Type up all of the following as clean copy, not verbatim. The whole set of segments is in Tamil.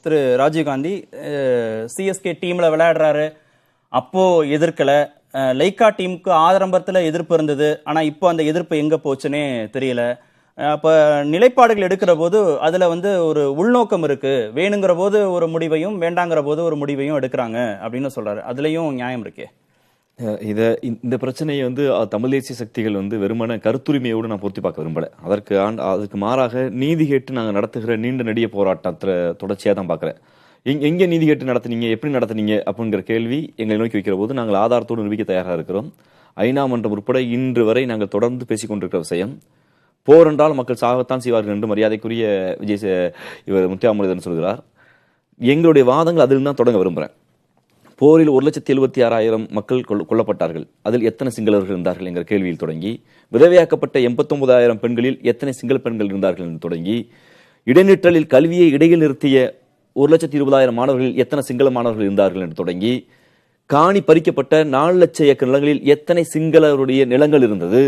திரு ராஜீவ்காந்தி சிஎஸ்கே டீம்ல விளையாடுறாரு, அப்போ எதிர்க்கல. லைக்கா டீமுக்கு ஆரம்பத்துல எதிர்ப்பு இருந்தது, ஆனா இப்போ அந்த எதிர்ப்பு எங்க போச்சுன்னே தெரியல. அப்ப நிலைப்பாடுகள் எடுக்கிற போது அதுல ஒரு உள்நோக்கம் இருக்கு, வேணுங்கிற போது ஒரு முடிவையும் வேண்டாங்கிற போது ஒரு முடிவையும் எடுக்கிறாங்க அப்படின்னு சொல்றாரு. அதுலயும் நியாயம் இருக்கே. இந்த பிரச்சனையை தமிழ் தேசிய சக்திகள் வெறுமன கருத்துரிமையோடு நான் பொருத்தி பார்க்க விரும்பல. அதற்கு மாறாக நீதி கேட்டு நாங்கள் நடத்துகிற நீண்ட நெடிய போராட்டத்தை தொடர்ச்சியாக தான் பார்க்குறேன். எங்கே நீதி கேட்டு நடத்துனீங்க, எப்படி நடத்துனீங்க அப்படிங்கிற கேள்வி எங்களை நோக்கி வைக்கிற போது நாங்கள் ஆதாரத்தோடு நிரூபிக்க தயாராக இருக்கிறோம். ஐநா மன்றம் உட்பட இன்று வரை நாங்கள் தொடர்ந்து பேசிக் கொண்டிருக்கிற விஷயம், போர் என்றால் மக்கள் சாகத்தான் செய்வார்கள் என்று மரியாதைக்குரிய இவர் முத்தியாமுரளிதரன் சொல்கிறார். எங்களுடைய வாதங்கள் அதில் தான் தொடங்க விரும்புகிறேன். போரில் 1,76,000 மக்கள் கொல்லப்பட்டார்கள், அதில் எத்தனை சிங்களவர்கள் இருந்தார்கள் என்கிற கேள்வியில் தொடங்கி, விதவையாக்கப்பட்ட 89,000 பெண்களில் எத்தனை சிங்கள பெண்கள் இருந்தார்கள் என்று தொடங்கி, இடைநிற்றலில் கல்வியை இடையில் நிறுத்திய 1,20,000 மாணவர்களில் எத்தனை சிங்கள மாணவர்கள் இருந்தார்கள் என்று தொடங்கி, காணி பறிக்கப்பட்ட 4 லட்சம் ஏக்கர் நிலங்களில் எத்தனை சிங்களருடைய நிலங்கள் இருந்தது,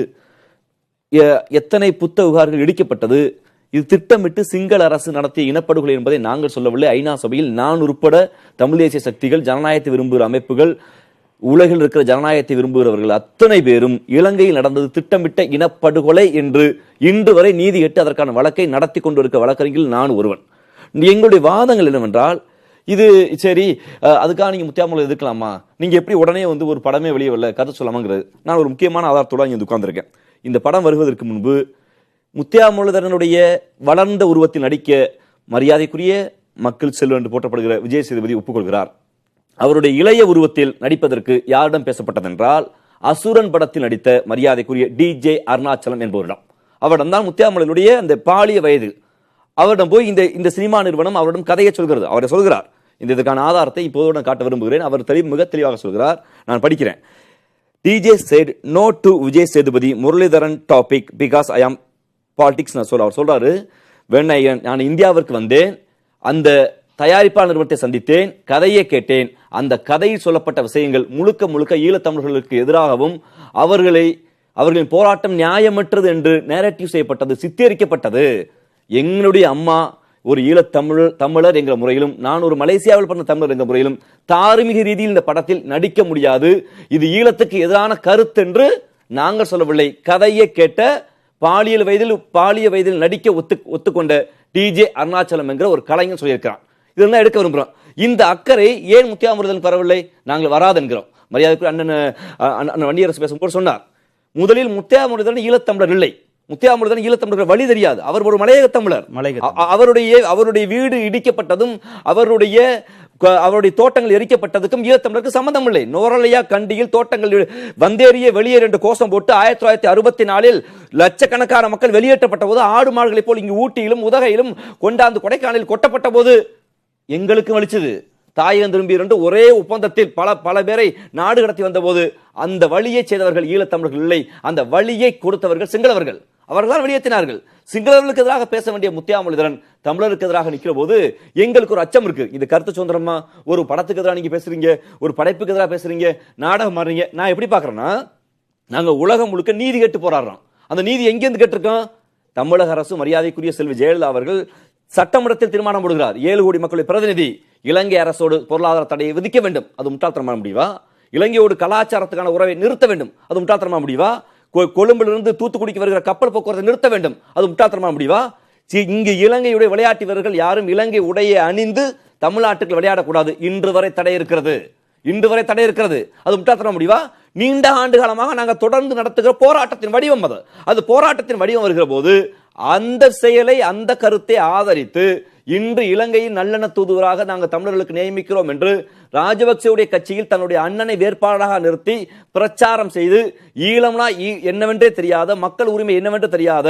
எத்தனை புத்தகார்கள் இடிக்கப்பட்டது, இது திட்டமிட்டு சிங்கள அரசு நடத்திய இனப்படுகொலை என்பதை நாங்கள் சொல்லவில்லை. ஐநா சபையில் நான் உட்பட தமிழ் தேசிய சக்திகள், ஜனநாயகத்தை விரும்புகிற அமைப்புகள், உலகில் இருக்கிற ஜனநாயகத்தை விரும்புகிறவர்கள் அத்தனை பேரும் இலங்கையில் நடந்தது திட்டமிட்ட இனப்படுகொலை என்று இன்று வரை நீதி கேட்டு அதற்கான வழக்கை நடத்தி கொண்டிருக்க வழக்கறிஞர்கள் நான் ஒருவன். எங்களுடைய வாதங்கள் என்னவென்றால், இது சரி, அதுக்காக நீங்க முத்தியாமுலை எதிர்க்கலாமா, நீங்க எப்படி உடனே ஒரு படமே வெளியே வரல கருத்து சொல்லாமங்கிறது. நான் ஒரு முக்கியமான ஆதாரத்தோட இங்க உட்கார்ந்திருக்கேன். இந்த படம் வருவதற்கு முன்பு முத்தியாமுரளிதரனுடைய வளர்ந்த உருவத்தில் நடிக்க மரியாதைக்குரிய மக்கள் செல்வன் என்று போற்றப்படுகிற விஜய் சேதுபதி ஒப்புக்கொள்கிறார். அவருடைய இளைய உருவத்தில் நடிப்பதற்கு யாரிடம் பேசப்பட்டதென்றால், அசுரன் படத்தில் நடித்த மரியாதைக்குரிய DJ அருணாச்சலம் என்பவரிடம். அவரிடம் தான் முத்தியாமுரளியுடைய அந்த பாலிய வயது. அவரிடம் போய் இந்த சினிமா நிறுவனம் அவரிடம் கதையை சொல்கிறது. அவரை சொல்கிறார், இதற்கான ஆதாரத்தை இப்போது காட்ட விரும்புகிறேன். அவர் மிக தெளிவாக சொல்கிறார், நான் படிக்கிறேன். DJ said no to Vijay Sethupathi Muralidharan topic because I am politics. அவர் சொல்றாரு, நான் இந்தியாவிற்கு வந்தேன், அந்த தயாரிப்பாளர் நிறுவனத்தை சந்தித்தேன், கதையை கேட்டேன், அந்த கதையில் சொல்லப்பட்ட விஷயங்கள் முழுக்க ஈழத்தமிழர்களுக்கு எதிராகவும் அவர்களின் போராட்டம் நியாயமற்றது என்று நேரட்டிவ் செய்யப்பட்டது, சித்தரிக்கப்பட்டது. எங்களுடைய அம்மா ஒரு தமிழர் என்கிற முறையிலும், நான் ஒரு மலேசியாவில் பிறந்த தமிழர் என்கிற முறையிலும் தார்மீக ரீதியில் இந்த படத்தில் நடிக்க முடியாது, இது ஈழத்துக்கு எதிரான கருத்து என்று நாங்கள் சொல்லவில்லை. கதையை கேட்ட பாலிய வயதில் நடிக்க ஒத்துக்கொண்ட DJ அருணாச்சலம் என்கிற ஒரு கலைஞர் சொல்லியிருக்கிறான். இதெல்லாம் எடுக்க விரும்புகிறோம். இந்த அக்கறை ஏன் முத்தியாமுரளிதரன் வரவில்லை, நாங்கள் வராது என்கிறோம். மரியாதைக்குரிய அண்ணன் வன்னியரசு பேசும்போது சொன்னார், முதலில் முத்தியாமுரளிதரன் ஈழத்தமிழர் இல்லை, முத்தியாமுரளிதரன் ஈழத்தமிழர் வழி தெரியாது, அவர் ஒரு மலையக தமிழர். அவருடைய வீடு இடிக்கப்பட்டதும் அவருடைய தோட்டங்கள் எரிக்கப்பட்டதுக்கும் ஈழத்தமிழருக்கு சம்பந்தம் இல்லை. நோரலையா கண்டியில் தோட்டங்கள் வந்தேறிய வெளியேறு என்று கோஷம் போட்டு 1964 லட்சக்கணக்கான மக்கள் வெளியேற்றப்பட்ட போது, ஆடு மாடுகளை போல் இங்கு ஊட்டியிலும் உதகையிலும் கொண்டாந்து கொடைக்கானலில் கொட்டப்பட்ட போது எங்களுக்கு வலிச்சது. தாயகம் திரும்பி என்று ஒரே ஒப்பந்தத்தில் பல பேரை நாடு கடத்தி வந்த போது அந்த வழியை செய்தவர்கள் ஈழத்தமிழர்கள் இல்லை, அந்த வழியை கொடுத்தவர்கள் சிங்களவர்கள். அவர்கள் வெளியேற்றினார்கள். சிங்களவர்களுக்கு எதிராக பேச வேண்டிய முத்தியாமுரளிதரன் தமிழருக்கு எதிராக நிற்கிற போது எங்களுக்கு ஒரு அச்சம் இருக்கு. இது கருத்து சுதந்திரமா, ஒரு படத்துக்கு எதிராக நீங்க பேசுறீங்க, ஒரு படைப்புக்கு எதிராக பேசுறீங்க, நாடகம் மாறுறீங்க. நான் எப்படி பாக்குறேன்னா, நாங்க உலகம் முழுக்க நீதி கேட்டு போராடுறோம். அந்த நீதி எங்கிருந்து கேட்டிருக்கோம்? தமிழக அரசு மரியாதைக்குரிய செல்வி ஜெயலலிதா அவர்கள் சட்டமன்றத்தில் தீர்மானம் போடுகிறார், 7 கோடி மக்களுடைய பிரதிநிதி இலங்கை அரசோடு பொருளாதார தடையை விதிக்க வேண்டும். அது முட்டாள்தனமான முடிவா? இலங்கையோடு கலாச்சாரத்துக்கான உறவை நிறுத்த வேண்டும். அது முட்டாள்தனமான முடிவா? கொழும்பிலிருந்து தூத்துக்குடிக்கு வருகிற கப்பல் போக்குவரத்தை நிறுத்த வேண்டும். அது முட்டாள்தனமான முடிவா? இங்கு இலங்கையுடைய விளையாட்டு வீரர்கள் யாரும் இலங்கை உடையை அணிந்து தமிழ்நாட்டுக்கு விளையாடக்கூடாது. இன்று வரை தடை இருக்கிறது. அது முட்டாள்தனமான முடிவா? நீண்ட ஆண்டு காலமாக நாங்கள் தொடர்ந்து நடத்துகிற போராட்டத்தின் வடிவம் அது போராட்டத்தின் வடிவம் வருகிற போது அந்த செயலை, அந்த கருத்தை ஆதரித்து இன்று இலங்கையின் நல்லெண்ண தூதுவராக நாங்கள் தமிழர்களுக்கு நியமிக்கிறோம் என்று ராஜபக்சேவுடைய கட்சியில் தன்னுடைய அண்ணனை வேட்பாளராக நிறுத்தி பிரச்சாரம் செய்து, ஈழம்னா என்னவென்றே தெரியாத, மக்கள் உரிமை என்னவென்று தெரியாத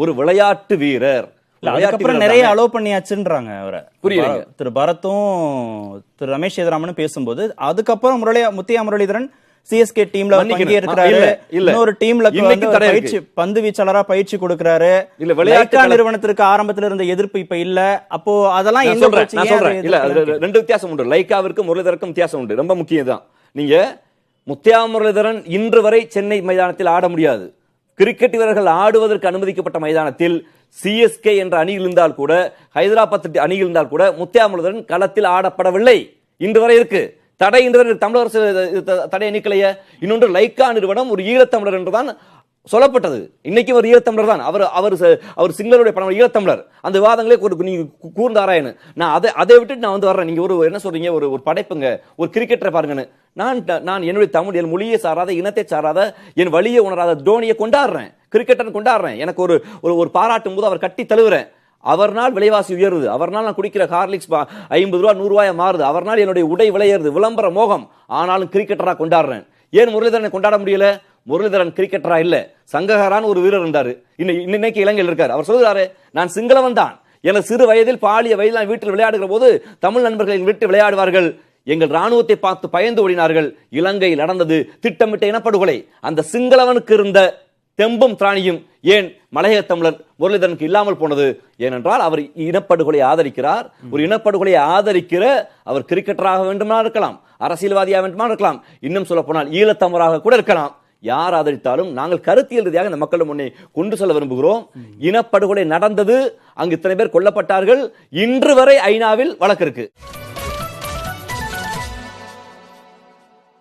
ஒரு விளையாட்டு வீரர். அதுக்கப்புறம் நிறைய அலோவ் பண்ணியாச்சுன்றாங்க அவரை. புரியல. திரு பரத்தும் திரு ரமேஷ் சேதுராமனும் பேசும்போது அதுக்கப்புறம் முத்தியாமுரளிதரன் சிஎஸ்கே டீம்ல பங்கேற்கிறாரு, இன்னொரு டீம்ல பந்து வீச்சாளரா பயிற்சி கொடுக்கிறாரு. இல்ல விளையாட்டு நிறுவனத்திற்கு ஆரம்பத்தில் இருந்த எதிர்ப்பு இப்ப இல்ல. அப்போ அதெல்லாம் ரெண்டு வித்தியாசம் உண்டு. லைக்காவிற்கும் முரளிதரனுக்கும் வித்தியாசம் உண்டு. ரொம்ப முக்கியம் தான். நீங்க முத்தியாமுரளிதரன் இன்று வரை சென்னை மைதானத்தில் ஆட முடியாது. கிரிக்கெட் வீரர்கள் ஆடுவதற்கு அனுமதிக்கப்பட்ட மைதானத்தில் சிஎஸ்கே என்ற அணியில் இருந்தால் கூட, ஹைதராபாத் அணியில் இருந்தால் கூட முத்தையா முரளிதரன் களத்தில் ஆடப்படவில்லை. இன்று வரை இருக்கு தடை. இன்று வரை தமிழக அரசு தடையை நீக்கலையே. இன்னொன்று, லைக்கா நிறுவனம் ஒரு ஈழத்தமிழர் என்றுதான் சொல்லப்பட்டது. இன்னைக்கு ஒரு ஈழத்தமிழர் தான் அவர் சிங்களருடைய படம் ஈழத்தமிழர். அந்த விவாதங்களே நீங்க கூர்ந்து ஆராயணும். நான் அதை விட்டுட்டு நான் வர்றேன். நீங்க ஒரு என்ன சொல்றீங்க, ஒரு படைப்புங்க, ஒரு கிரிக்கெட்டரை பாருங்கன்னு. நான் என்னுடைய தமிழ், என் மொழியை சாராத, இனத்தை சாராத, என் வழியை உணராத தோனியை கொண்டாடுறேன், கிரிக்கெட்டர் கொண்டாடுறேன். எனக்கு ஒரு பாராட்டும் போது அவர் கட்டி தழுவுறேன். அவர்னால் விலைவாசி உயருது, அவர்னால் நான் குடிக்கிற ஹார்லிக்ஸ் 50 ரூபா 100 ரூபாய் மாறுது, அவர்னால் என்னுடைய உடை விளையிறது, விளம்பர மோகம். ஆனாலும் கிரிக்கெட்டரா கொண்டாடுறேன். ஏன் முரளிதரனை கொண்டாட முடியல? முரளிதரன் கிரிக்கெட்டரா இல்ல, சங்ககாரான் ஒரு வீரர் இருந்தாரு. இன்னைக்கு இலங்கையில் இருக்காரு. அவர் சொல்கிறாரு, நான் சிங்களவன் தான், எனது சிறு வயதில் பாலிய வயதில் நான் வீட்டில் விளையாடுகிற போது தமிழ் நண்பர்கள் வீட்டு விளையாடுவார்கள், எங்கள் ராணுவத்தை பார்த்து பயந்து ஓடினார்கள். இலங்கையில் நடந்தது திட்டமிட்ட இனப்படுகொலை. அந்த சிங்களவனுக்கு இருந்த தெம்பும் திராணியும் ஏன் மலையக தமிழர் முரளிதரனுக்கு இல்லாமல் போனது? ஏனென்றால் அவர் இனப்படுகொலை ஆதரிக்கிறார். ஒரு இனப்படுகொலை ஆதரிக்கிற அவர் கிரிக்கெட்டராக வேண்டுமா இருக்கலாம், அரசியல்வாதியாக வேண்டுமா இருக்கலாம், இன்னும் சொல்ல போனால் ஈழத்தமிழராக கூட இருக்கலாம். யார் ஆதரித்தாலும் நாங்கள் கருத்தியல் ரீதியாக இந்த மக்கள் முன்னே கொண்டு செல்ல விரும்புகிறோம். இனப்படுகொலை நடந்தது, அங்கு இத்தனை பேர் கொல்லப்பட்டார்கள். இன்று வரை ஐநாவில் வழக்கு இருக்கு.